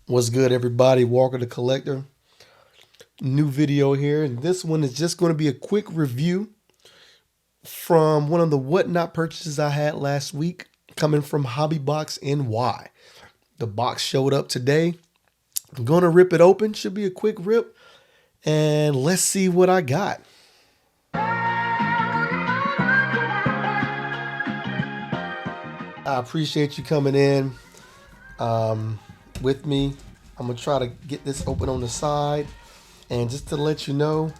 What's good, everybody? Walker the Collector. New video here, and this one is just going to be a quick review from one of the whatnot purchases I had last week, coming from HobbyBox NY. The box showed up today. I'm going to rip it open. Should be a quick rip, and let's see what I got. I appreciate you coming in with me. I'm going to try to get this open on the side. And just to let you know,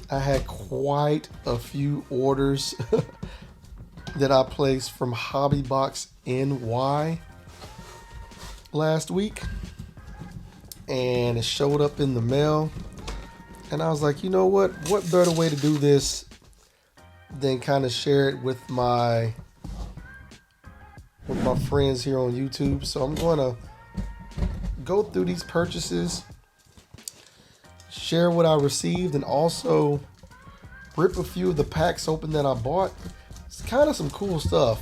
I had quite a few orders that I placed from HobbyBox NY last week. And it showed up in the mail. And I was like, you know what better way to do this than kind of share it with my friends here on YouTube. So I'm going to go through these purchases, share what I received, and also rip a few of the packs open that I bought. It's kind of some cool stuff.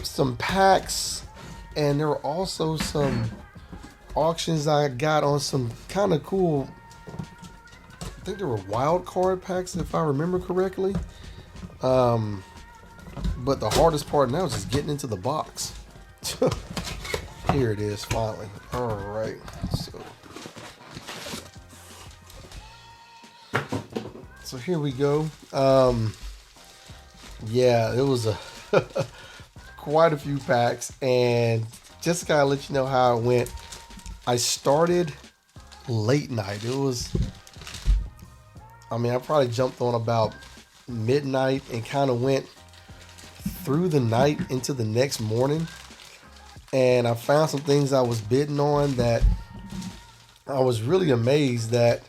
Some packs, and there were also some auctions I got on some kind of cool, I think there were Wildcard packs if I remember correctly. But the hardest part now is just getting into the box. Here it is, finally. All right, so here we go. Yeah, it was a quite a few packs, and just gotta let you know how it went. I started late night. It was, I probably jumped on about midnight and kind of went through the night into the next morning. And I found some things I was bidding on that I was really amazed that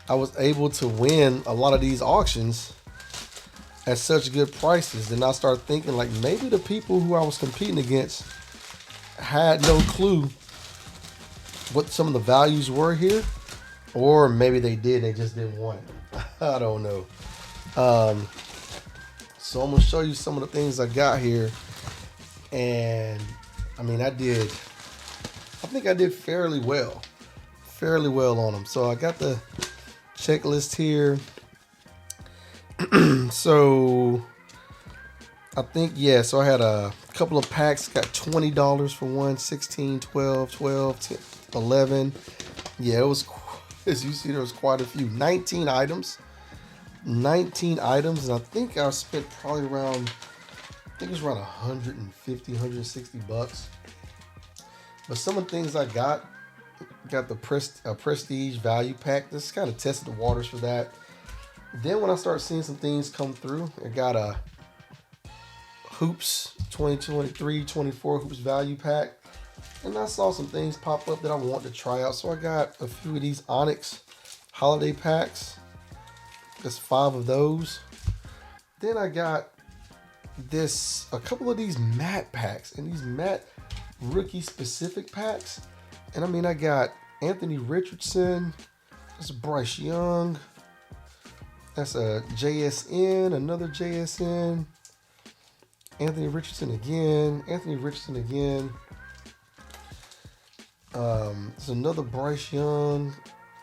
I was able to win a lot of these auctions at such good prices. And I started thinking, like, maybe the people who I was competing against had no clue what some of the values were here, or maybe they did, they just didn't want it. I don't know. So I'm gonna show you some of the things I got here. And I think I did fairly well on them. So I got the checklist here. So I think, yeah, so I had a couple of packs, got $20 for one, 16, 12, 12, 10, 11. Yeah, it was, as you see, there was quite a few. 19 items, and I think I spent probably around, I think it was around 150, 160 bucks. But some of the things I got the prestige value pack. This kind of tested the waters for that. Then when I started seeing some things come through, I got a Hoops 2023, 24 Hoops value pack. And I saw some things pop up that I wanted to try out. So I got a few of these Onyx holiday packs. There's 5 of those. Then I got a couple of these matte packs, and these matte rookie specific packs. And I got Anthony Richardson, that's Bryce Young, that's a JSN, another JSN, Anthony Richardson again, there's another Bryce Young,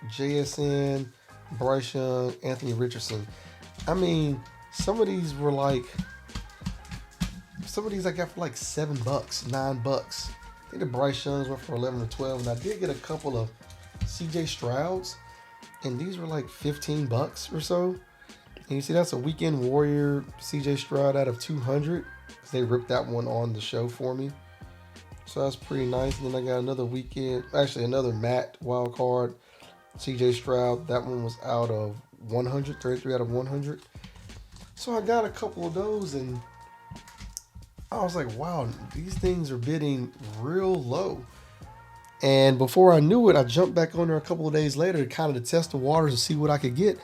JSN, Bryce Young, Anthony Richardson. Some of these were like, some of these I got for like $7, $9. I think the Bryce Youngs went for 11 or 12, and I did get a couple of CJ Strouds, and these were like $15 or so. And you see, that's a Weekend Warrior CJ Stroud out of 200, because they ripped that one on the show for me. So that's pretty nice. And then I got another matte wild card CJ Stroud. That one was out of 100, 33 out of 100. So I got a couple of those, and I was like, wow, these things are bidding real low. And before I knew it, I jumped back on there a couple of days later to kind of test the waters and see what I could get.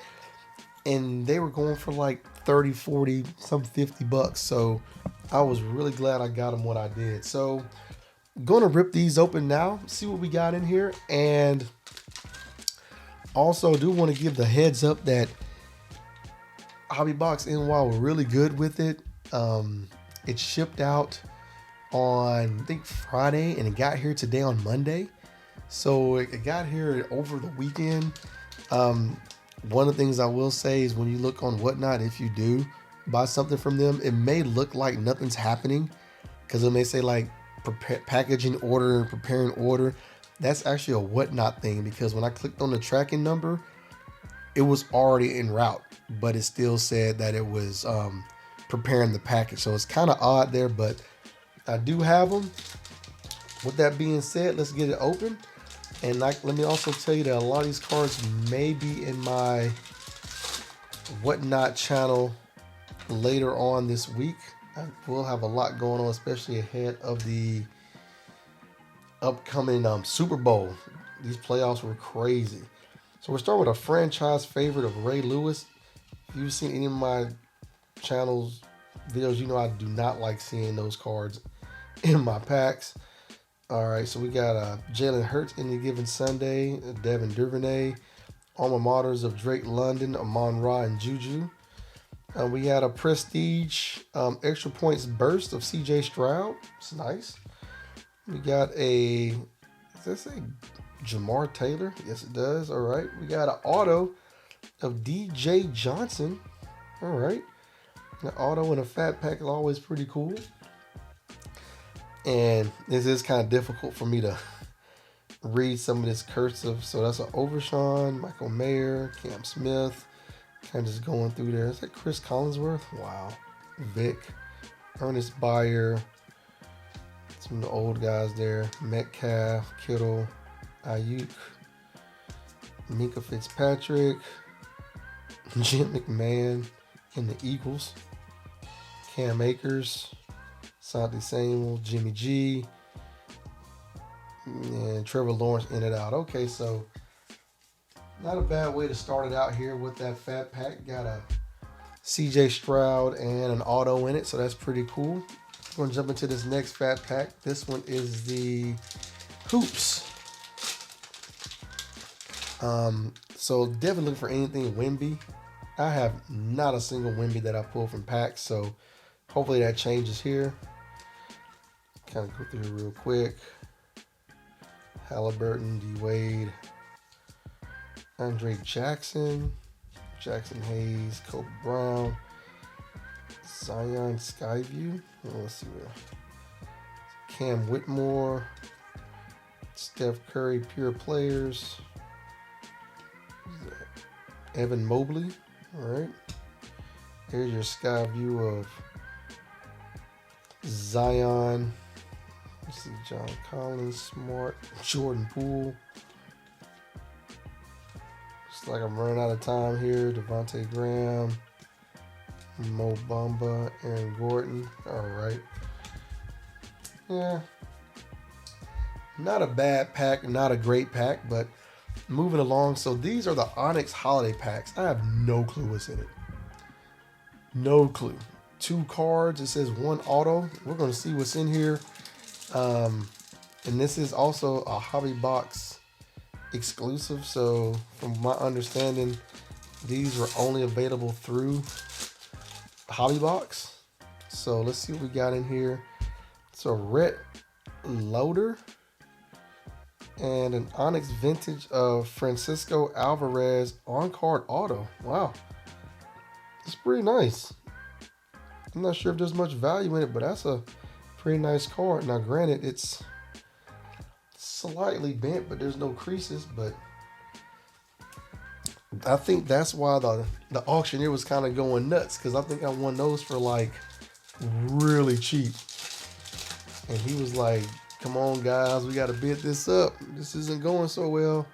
And they were going for like 30, 40, some $50. So I was really glad I got them when I did. So I'm going to rip these open now, see what we got in here. And also do want to give the heads up that HobbyBox NY were really good with it. It shipped out on, I think, Friday, and it got here today on Monday. So it got here over the weekend. One of the things I will say is when you look on Whatnot, if you do buy something from them, it may look like nothing's happening because it may say like packaging order and preparing order. That's actually a Whatnot thing, because when I clicked on the tracking number, it was already en route, but it still said that it was preparing the package. So it's kind of odd there, but I do have them. With that being said, let's get it open. And let me also tell you that a lot of these cards may be in my Whatnot channel later on this week. I will have a lot going on, especially ahead of the upcoming Super Bowl. These playoffs were crazy. So we're starting with a franchise favorite of Ray Lewis. If you've seen any of my channel's videos, you know I do not like seeing those cards in my packs. All right, so we got Jalen Hurts Any Given Sunday, Devin Duvernay, alma maters of Drake London, Amon-Ra, and Juju. We had a Prestige Extra Points Burst of CJ Stroud. It's nice. We got does that say Jamar Taylor? Yes, it does. All right. We got an auto of DJ Johnson. All right. An auto in a fat pack is always pretty cool. And this is kind of difficult for me to read some of this cursive. So that's an Overshawn, Michael Mayer, Cam Smith. Kind of just going through there. Is that Chris Collinsworth? Wow. Vic, Ernest Byer. Some of the old guys there. Metcalf, Kittle, Ayuk, Minka Fitzpatrick, Jim McMahon, and the Eagles. Cam Akers, Santi Samuel, Jimmy G, and Trevor Lawrence in and out. Okay, so not a bad way to start it out here with that fat pack. Got a CJ Stroud and an auto in it, so that's pretty cool. I'm going to jump into this next fat pack. This one is the Hoops. So definitely looking for anything Wemby. I have not a single Wemby that I pulled from packs, so hopefully that changes here. Kind of go through it real quick. Halliburton, D-Wade, Andre Jackson, Jackson Hayes, Kobe Brown, Zion Skyview. Let's see where. Cam Whitmore, Steph Curry, Pure Players, Evan Mobley. All right. Here's your sky view of Zion. Let's see, John Collins, Smart, Jordan Poole. Looks like I'm running out of time here. Devontae Graham, Mo Bamba, Aaron Gordon. All right. Yeah. Not a bad pack, not a great pack, but moving along. So these are the Onyx holiday packs. I have no clue what's in it. No clue. 2 cards. It says 1 auto. We're going to see what's in here. And this is also a HobbyBox exclusive. So from my understanding, these were only available through HobbyBox. So let's see what we got in here. It's a Rhett Loader and an Onyx Vintage of Francisco Alvarez on-card auto. Wow. It's pretty nice. I'm not sure if there's much value in it, but that's a pretty nice card. Now, granted, it's slightly bent, but there's no creases. But I think that's why the auctioneer was kind of going nuts, because I think I won those for like really cheap. And he was like, come on, guys, we got to bid this up. This isn't going so well.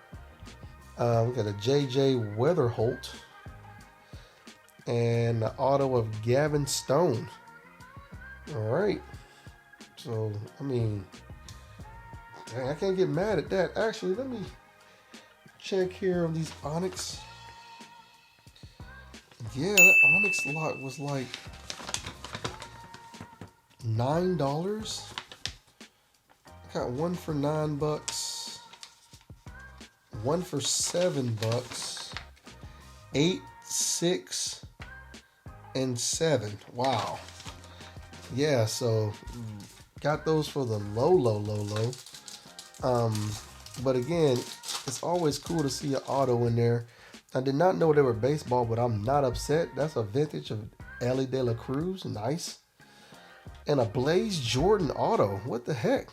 We got a JJ Weatherholt and the auto of Gavin Stone. All right. So, I mean, dang, I can't get mad at that. Actually, let me check here on these Onyx. Yeah, that Onyx lot was like $9. Got one for $9, one for $7, 8, 6, and 7. Wow. Yeah, so Got those for the low. But again, it's always cool to see an auto in there. I did not know they were baseball, but I'm not upset. That's a vintage of Ellie De La Cruz. Nice. And a Blaze Jordan auto. What the heck?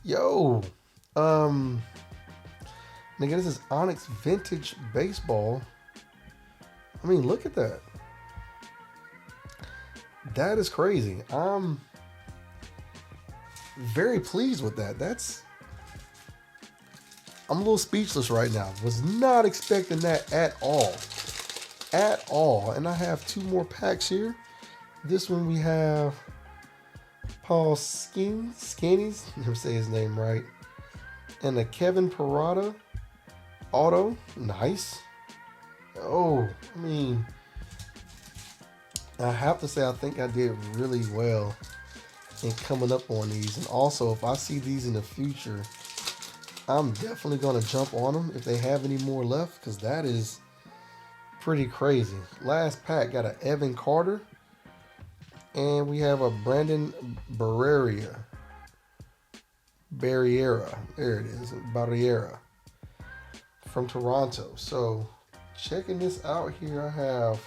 Yo. Nigga, this is Onyx vintage baseball. I mean, look at that. That is crazy. I'm very pleased with that. I'm a little speechless right now. Was not expecting that at all. At all. And I have two more packs here. This one we have Paul Skinnies. Never say his name right. And a Kevin Parada auto. Nice. Oh, I mean, I have to say I think I did really well in coming up on these. And also, if I see these in the future, I'm definitely going to jump on them if they have any more left, because that is pretty crazy. Last pack got an Evan Carter. And we have a Brandon Barriera. There it is. Barriera. From Toronto. So, checking this out here, I have...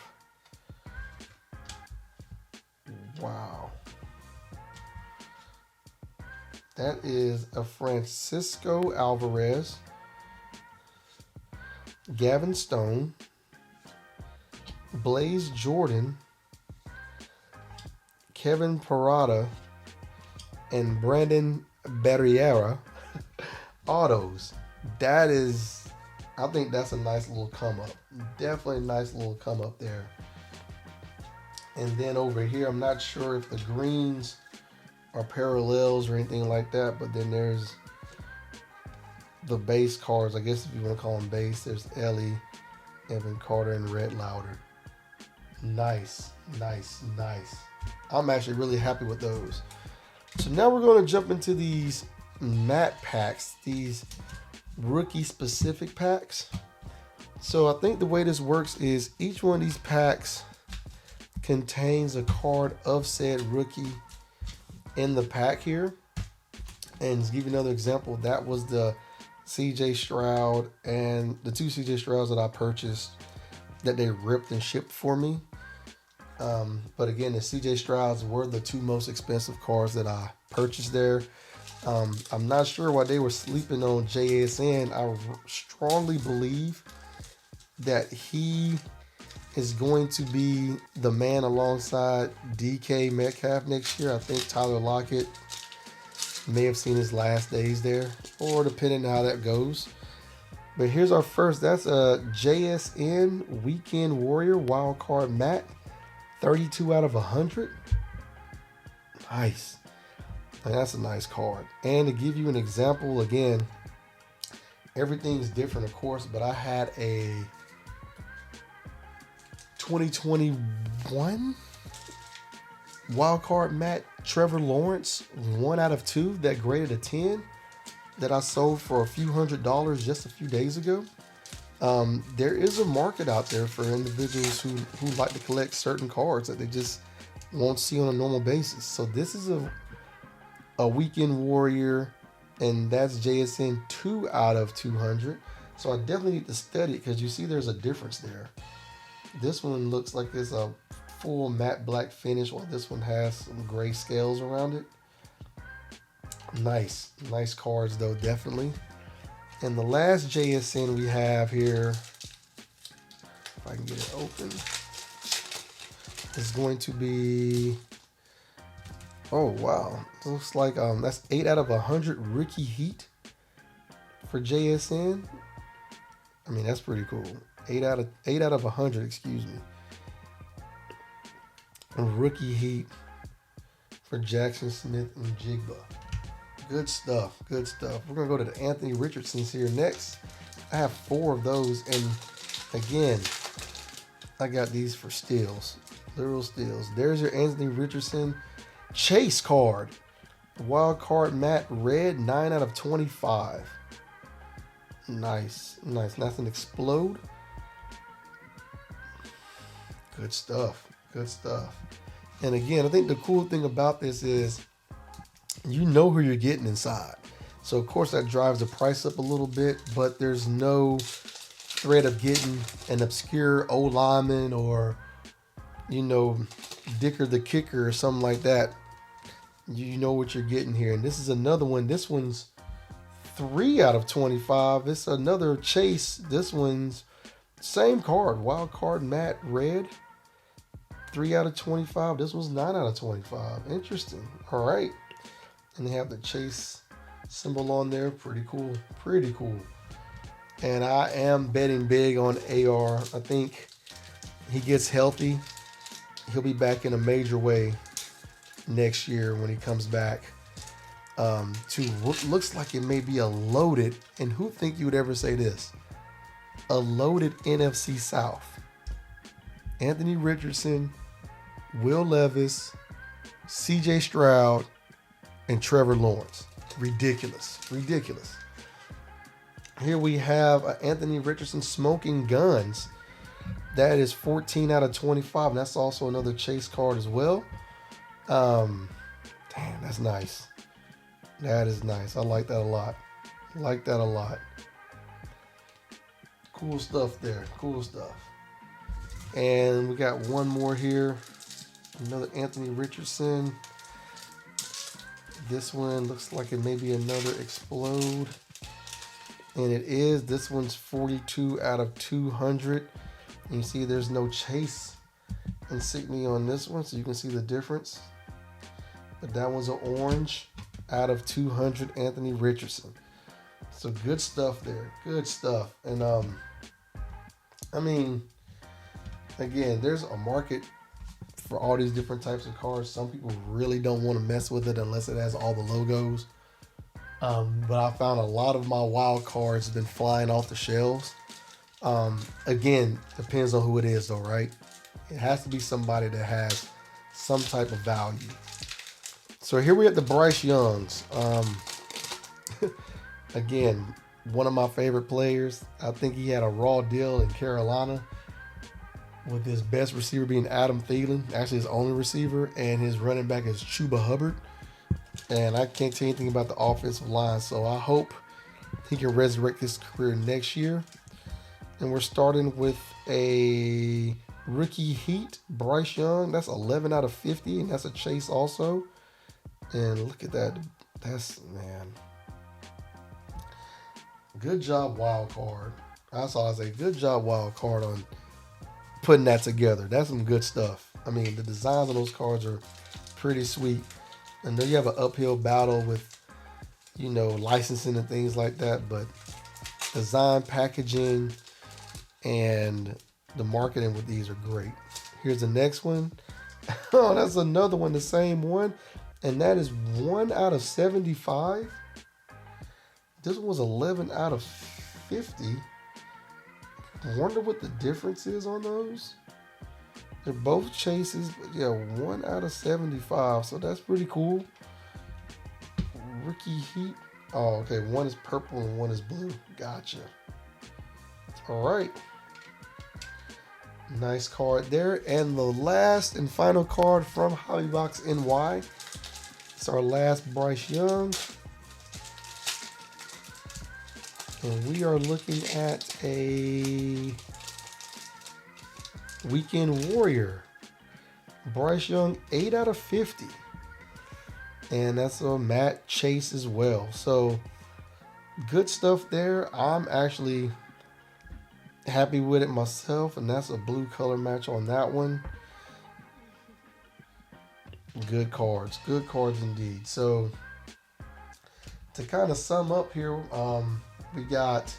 Wow. That is a Francisco Alvarez, Gavin Stone, Blaze Jordan, Kevin Parada, and Brandon Barriera autos. That is, I think that's a nice little come up. Definitely a nice little come up there. And then over here, I'm not sure if the greens are parallels or anything like that, but then there's the base cards, I guess if you want to call them base. There's Ellie, Evan Carter, and Red Lauder. Nice. I'm actually really happy with those. So now we're going to jump into these matte packs, these rookie specific packs. So I think the way this works is each one of these packs contains a card of said rookie in the pack here. And to give you another example, that was the CJ Stroud and the two CJ Strouds that I purchased that they ripped and shipped for me. But again, the CJ Strouds were the two most expensive cards that I purchased there. I'm not sure why they were sleeping on JSN. I strongly believe that he is going to be the man alongside DK Metcalf next year. I think Tyler Lockett may have seen his last days there, or depending on how that goes. But here's our first. That's a JSN Weekend Warrior Wildcard Matte, 32 out of 100. Nice. And that's a nice card. And to give you an example, again, everything's different, of course, but I had a 2021 Wildcard Matte Trevor Lawrence, 1 out of 2, that graded a 10, that I sold for a few $100s just a few days ago. There is a market out there for individuals who like to collect certain cards that they just won't see on a normal basis. So this is a Weekend Warrior, and that's JSN 2 out of 200. So I definitely need to study it, because you see there's a difference there. This one looks like it's a full matte black finish, while this one has some gray scales around it. Nice cards though, definitely. And the last JSN we have here, if I can get it open, is going to be, oh wow, it looks like that's 8 out of 100 rookie heat for JSN. I mean, that's pretty cool. 8 out of 100, excuse me. A rookie heat for Jackson Smith and Jigba. Good stuff. We're going to go to the Anthony Richardsons here next. I have 4 of those, and again, I got these for steals. Literal steals. There's your Anthony Richardson Chase card. Wild card matte red, 9 out of 25. Nice. That's an explode. Good stuff. And again, I think the cool thing about this is you know who you're getting inside. So of course that drives the price up a little bit, but there's no threat of getting an obscure old lineman or, you know, Dicker the kicker or something like that. You know what you're getting here. And this is another one. This one's 3 out of 25. It's another chase. This one's same card, Wildcard matte red. 3 out of 25. This was 9 out of 25. Interesting. All right. And they have the chase symbol on there. Pretty cool. Pretty cool. And I am betting big on AR. I think he gets healthy. He'll be back in a major way next year when he comes back. To what looks like it may be a loaded, and who think you would ever say this? A loaded NFC South. Anthony Richardson, Will Levis, CJ Stroud, and Trevor Lawrence. Ridiculous. Ridiculous. Here we have Anthony Richardson smoking guns. That is 14 out of 25. And that's also another chase card as well. Damn, that's nice. That is nice. I like that a lot. Like that a lot. Cool stuff there. Cool stuff. And we got one more here. Another Anthony Richardson. This one looks like it may be another explode. And it is. This one's 42 out of 200. And you see there's no chase insignia on this one, so you can see the difference. But that one's an orange out of 200 Anthony Richardson. So good stuff there. Good stuff. And I mean, again, there's a market for all these different types of cards. Some people really don't want to mess with it unless it has all the logos. But I found a lot of my wild cards have been flying off the shelves. Again, depends on who it is though, right? It has to be somebody that has some type of value. So here we have the Bryce Youngs. Again, one of my favorite players. I think he had a raw deal in Carolina with his best receiver being Adam Thielen, actually his only receiver, and his running back is Chuba Hubbard. And I can't tell you anything about the offensive line, so I hope he can resurrect his career next year. And we're starting with a rookie heat, Bryce Young. That's 11 out of 50, and that's a chase also. And look at that. That's, man. Good job, Wild Card. That's all I say. Good job, Wild Card, on putting that together. That's some good stuff. I mean, the designs on those cards are pretty sweet. And then you have an uphill battle with, you know, licensing and things like that. But design, packaging, and the marketing with these are great. Here's the next one. Oh, that's another one, the same one. And that is 1 out of 75. This one was 11 out of 50. I wonder what the difference is on those. They're both chases, but yeah, 1 out of 75. So that's pretty cool. Rookie Heat. Oh, okay. One is purple and one is blue. Gotcha. All right. Nice card there. And the last and final card from HobbyBox NY. It's our last Bryce Young. And we are looking at a Weekend Warrior. Bryce Young, 8 out of 50. And that's a matte chase as well. So good stuff there. I'm actually happy with it myself. And that's a blue color match on that one. Good cards. Good cards indeed. So to kind of sum up here, we got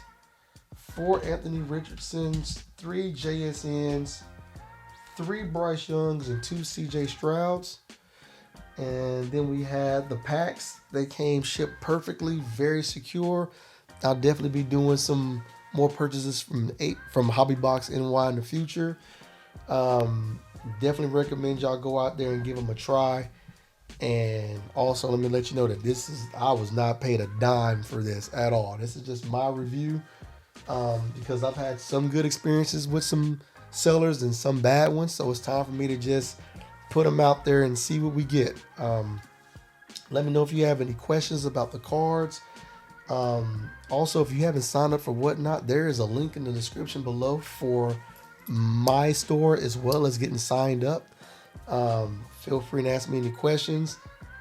4 Anthony Richardsons, 3 JSNs, 3 Bryce Youngs, and 2 CJ Strouds. And then we had the packs. They came shipped perfectly, very secure. I'll definitely be doing some more purchases from HobbyBox NY in the future. Definitely recommend y'all go out there and give them a try. And also, let me let you know that I was not paid a dime for this at all. This is just my review because I've had some good experiences with some sellers and some bad ones. So it's time for me to just put them out there and see what we get. Let me know if you have any questions about the cards. Also, if you haven't signed up for Whatnot, there is a link in the description below for my store as well as getting signed up. Feel free to ask me any questions.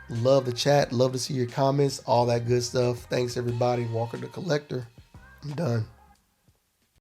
Love the chat. Love to see your comments. All that good stuff. Thanks, everybody. Walker the Collector. I'm done.